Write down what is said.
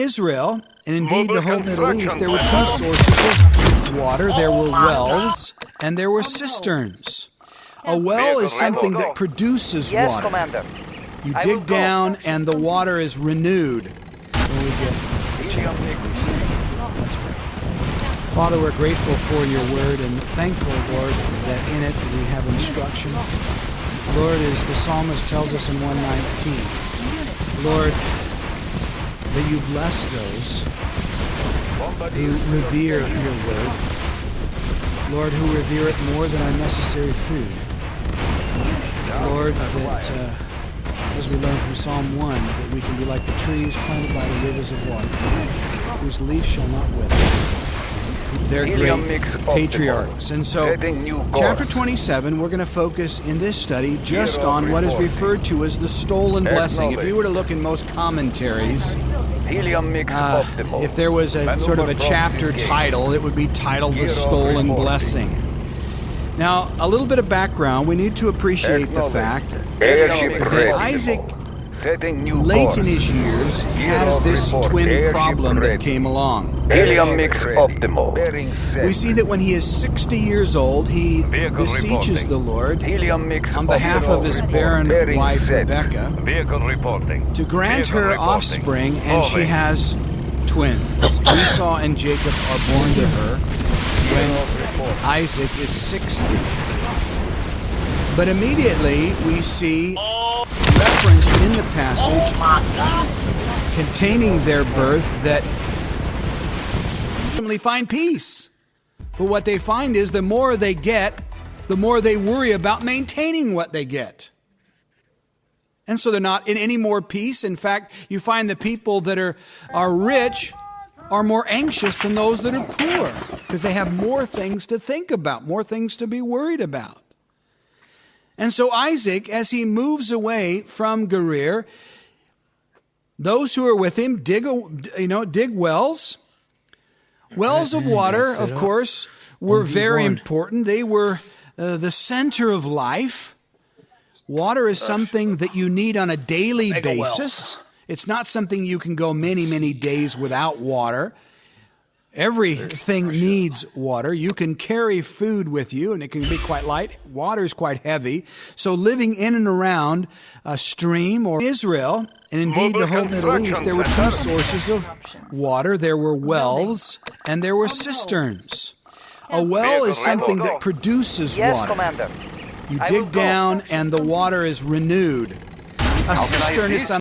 Israel, and indeed the whole Middle East, there were two sources of water. There were wells and there were cisterns. A well is something that produces water. You dig down and the water is renewed. When we get Father, we're grateful for your word and thankful, Lord, that in it we have instruction. Lord, as the psalmist tells us in 119, Lord, that you bless those who revere your word. Lord, who revere it more than our necessary food. Lord, that as we learn from Psalm 1, that we can be like the trees planted by the rivers of water, whose leaf shall not wither. They're great patriarchs. And so, chapter 27, we're going to focus in this study just on what is referred to as the stolen blessing. If you were to look in most commentaries, if there was a sort of a chapter title, it would be titled The Stolen Blessing. Now, a little bit of background. We need to appreciate the fact that Isaac, late in his years, has this twin problem that came along. We see that when he is 60 years old, he beseeches the Lord on behalf of his barren wife Rebecca to grant her offspring, and she has twins. Esau and Jacob are born to her when Isaac is 60. But immediately we see reference in the passage containing their birth that they find peace. But what they find is the more they get, the more they worry about maintaining what they get. And so they're not in any more peace. In fact, you find the people that are rich are more anxious than those that are poor, because they have more things to think about, more things to be worried about. And so Isaac, as he moves away from Gerar, those who are with him dig wells. Wells of water, of course, were very important. They were the center of life. Water is something that you need on a daily basis. It's not something you can go many, many days without water. Everything needs water. You can carry food with you, and it can be quite light. Water is quite heavy. So living in and around a stream or Israel, and indeed the whole Middle East, there were two sources of water. There were wells and there were cisterns. A well is something that produces water. You dig down and the water is renewed. A cistern is something